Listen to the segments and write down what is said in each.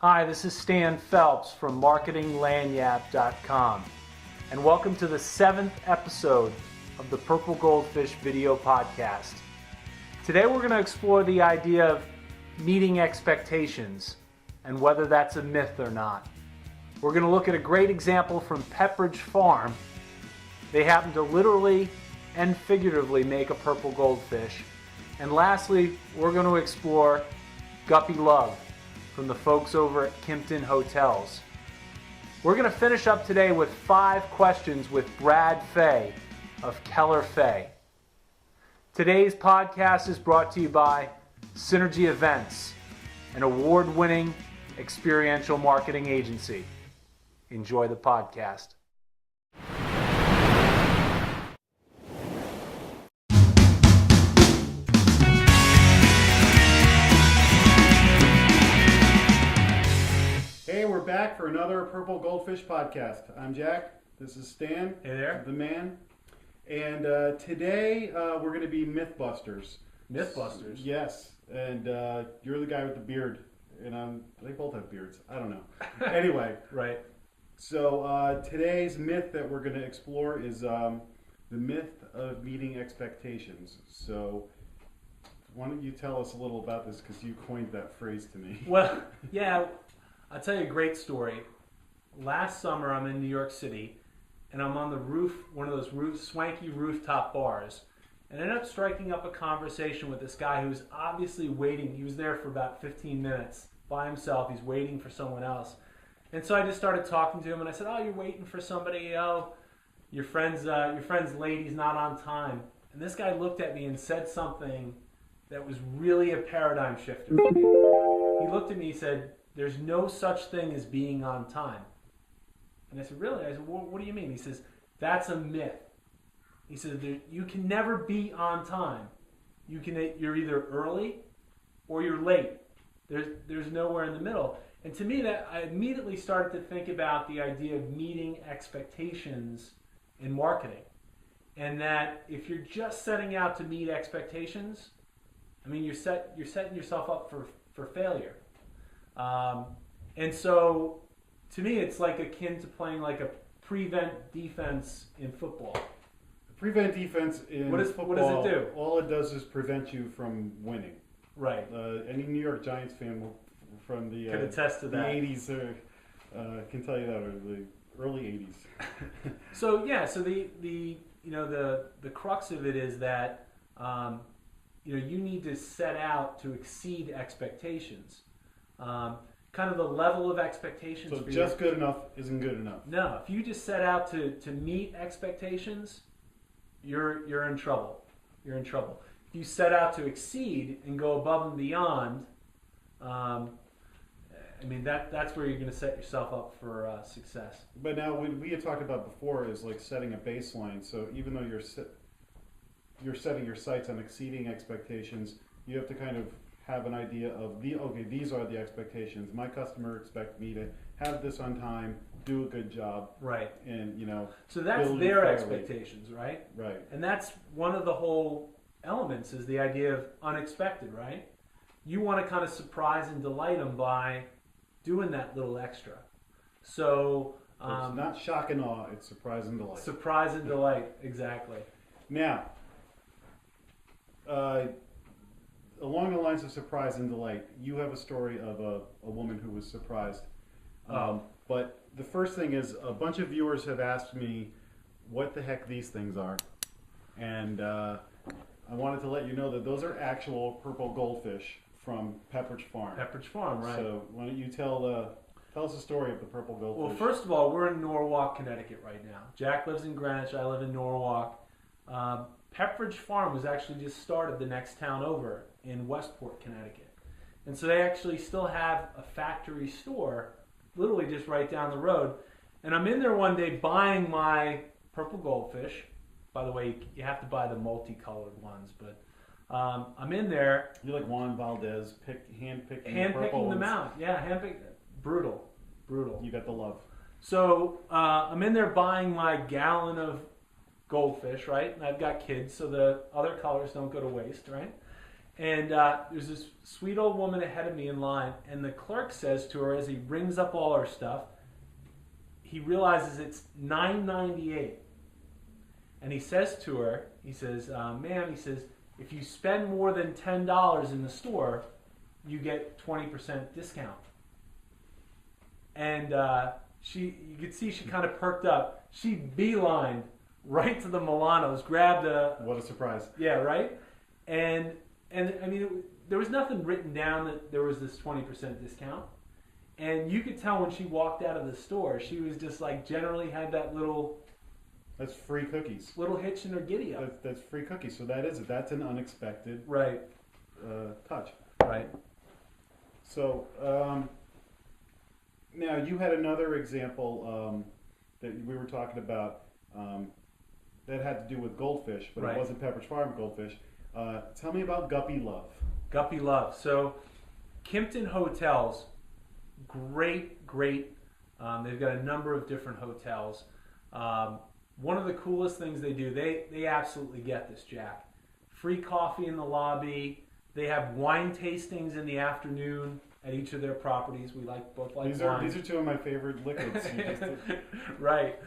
Hi, this is Stan Phelps from marketinglagniappe.com, and welcome to the 7th episode of the Purple Goldfish video podcast. Today we're going to explore the idea of meeting expectations and whether that's a myth or not. We're going to look at a great example from Pepperidge Farm. They happen to literally and figuratively make a purple goldfish. And lastly, we're going to explore Guppy Love from the folks over at Kimpton Hotels. We're going to finish up today with 5 questions with Brad Fay of Keller Fay. Today's podcast is brought to you by Synergy Events, an award-winning experiential marketing agency. Enjoy the podcast. Hey, we're back for another Purple Goldfish podcast. I'm Jack. This is Stan. Hey there. The man. And today we're going to be Mythbusters. Mythbusters? Yes. And you're the guy with the beard. And they both have beards. I don't know. Anyway. Right. So today's myth that we're going to explore is the myth of meeting expectations. So why don't you tell us a little about this, because you coined that phrase to me. Well, yeah. I'll tell you a great story. Last summer, I'm in New York City, and I'm on the roof, one of those swanky rooftop bars, and I ended up striking up a conversation with this guy who was obviously waiting. He was there for about 15 minutes by himself. He's waiting for someone else. And so I just started talking to him, and I said, "Oh, you're waiting for somebody? Oh, your friend's lady's not on time." And this guy looked at me and said something that was really a paradigm shifter for me. He looked at me and said, "There's no such thing as being on time." And I said, "Really?" I said, "What do you mean?" He says, "That's a myth." He says, "You can never be on time. You're either early or you're late. There's nowhere in the middle." And to me, that I immediately started to think about the idea of meeting expectations in marketing. And that if you're just setting out to meet expectations, I mean, you're setting yourself up for failure. And so, to me, it's like akin to playing like a prevent defense in football. The prevent defense in football, what does it do? All it does is prevent you from winning. Right. Any New York Giants fan from the can attest to that. 80s can tell you that, or the early 80s. So the crux of it is that you need to set out to exceed expectations. Kind of the level of expectations. So just good enough isn't good enough. No, if you just set out to meet expectations, you're in trouble. You're in trouble. If you set out to exceed and go above and beyond, that's where you're going to set yourself up for success. But now, what we had talked about before is like setting a baseline. So even though you're setting your sights on exceeding expectations, you have to kind of have an idea of these are the expectations. My customer expects me to have this on time, do a good job, right? And so that's their expectations, right? Right. And that's one of the whole elements is the idea of unexpected, right? You want to kind of surprise and delight them by doing that little extra. So it's not shock and awe; it's surprise and delight. Surprise and delight, exactly. Now. Along the lines of surprise and delight, you have a story of a woman who was surprised. But the first thing is, a bunch of viewers have asked me what the heck these things are. And I wanted to let you know that those are actual purple goldfish from Pepperidge Farm. Pepperidge Farm, right. So why don't you tell us the story of the purple goldfish. Well, first of all, we're in Norwalk, Connecticut right now. Jack lives in Greenwich, I live in Norwalk. Pepperidge Farm was actually just started the next town over in Westport, Connecticut. And so they actually still have a factory store literally just right down the road. And I'm in there one day buying my purple goldfish. By the way, you have to buy the multicolored ones, but I'm in there. You're like Juan Valdez, hand-picking them out. Yeah, hand-picking. Brutal. You got the love. So I'm in there buying my gallon of goldfish, right? And I've got kids, so the other colors don't go to waste, right? And there's this sweet old woman ahead of me in line, and the clerk says to her as he rings up all her stuff, he realizes it's $9.98. And he says to her, he says, ma'am, he says, if you spend more than $10 in the store, you get 20% discount. And you could see she kind of perked up. She beelined right to the Milanos, grabbed a... What a surprise. Yeah, right? And I mean, there was nothing written down that there was this 20% discount. And you could tell when she walked out of the store, she was just like generally had that little... That's free cookies. Little hitch in her giddy up. That's free cookies. So that's an unexpected right touch. Right. So now you had another example that we were talking about that had to do with Goldfish, but right. It wasn't Pepperidge Farm Goldfish. Tell me about Guppy Love. Guppy Love. So Kimpton Hotels, great. They've got a number of different hotels. One of the coolest things they do, they absolutely get this, Jack. Free coffee in the lobby. They have wine tastings in the afternoon at each of their properties. We both like wine. These are two of my favorite liquids. Right.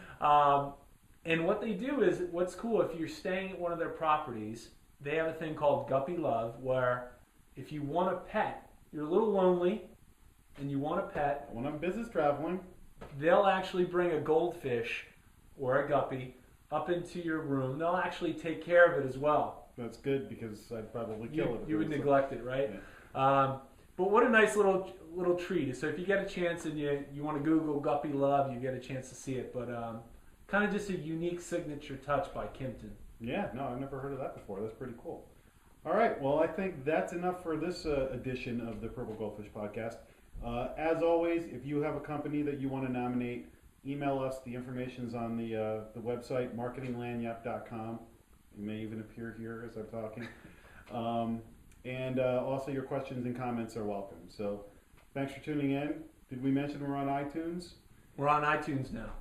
And what they do is, what's cool, if you're staying at one of their properties, they have a thing called Guppy Love, where if you want a pet, you're a little lonely, and you want a pet. When I'm business traveling, they'll actually bring a goldfish or a guppy up into your room. They'll actually take care of it as well. That's good, because I'd probably kill it. You would neglect it, right? Yeah. But what a nice little treat. So if you get a chance and you want to Google Guppy Love, you get a chance to see it. But kind of just a unique signature touch by Kimpton. Yeah, no, I've never heard of that before. That's pretty cool. All right, well, I think that's enough for this edition of the Purple Goldfish podcast. As always, if you have a company that you want to nominate, email us. The information's on the website, marketinglagniappe.com. It may even appear here as I'm talking. And also your questions and comments are welcome. So thanks for tuning in. Did we mention we're on iTunes? We're on iTunes now.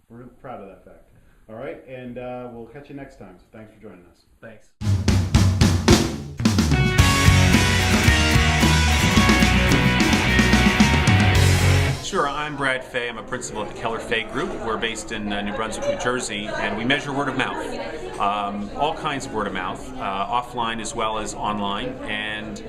We're proud of that fact. All right, and we'll catch you next time. So thanks for joining us. Thanks. Sure, I'm Brad Fay. I'm a principal at the Keller Fay Group. We're based in New Brunswick, New Jersey, and we measure word of mouth. All kinds of word of mouth, offline as well as online. And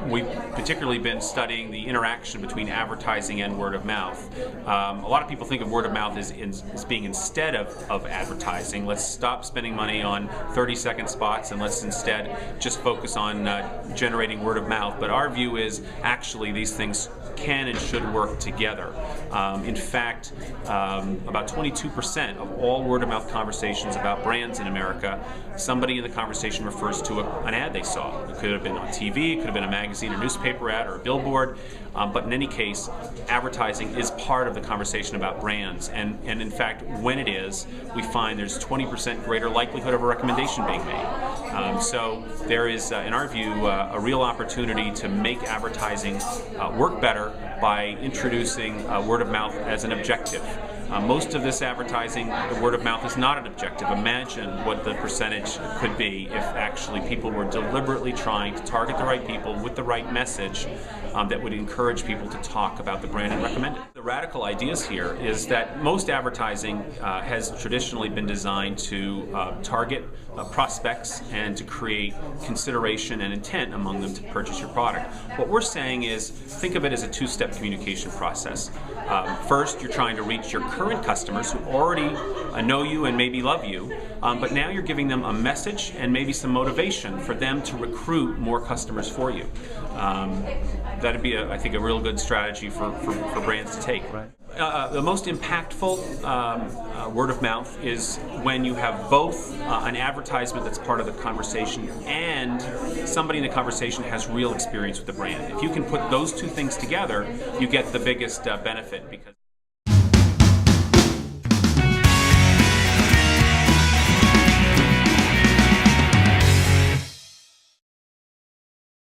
we've particularly been studying the interaction between advertising and word of mouth. A lot of people think of word of mouth as being instead of advertising. Let's stop spending money on 30-second spots and let's instead just focus on generating word of mouth. But our view is actually these things can and should work together. In fact, about 22% of all word-of-mouth conversations about brands in America, somebody in the conversation refers to an ad they saw. It could have been on TV, it could have been a magazine or newspaper ad or a billboard, but in any case, advertising is part of the conversation about brands. And in fact, when it is, we find there's 20% greater likelihood of a recommendation being made. So there is, in our view, a real opportunity to make advertising work better by introducing word of mouth as an objective. Most of this advertising, the word of mouth is not an objective. Imagine what the percentage could be if actually people were deliberately trying to target the right people with the right message that would encourage people to talk about the brand and recommend it. The radical ideas here is that most advertising has traditionally been designed to target prospects and to create consideration and intent among them to purchase your product. What we're saying is, think of it as a two-step communication process. First, you're trying to reach your current customers who already know you and maybe love you, but now you're giving them a message and maybe some motivation for them to recruit more customers for you. That'd be, I think, a real good strategy for brands to take. Right. The most impactful word of mouth is when you have both an advertisement that's part of the conversation and somebody in the conversation has real experience with the brand. If you can put those two things together, you get the biggest benefit because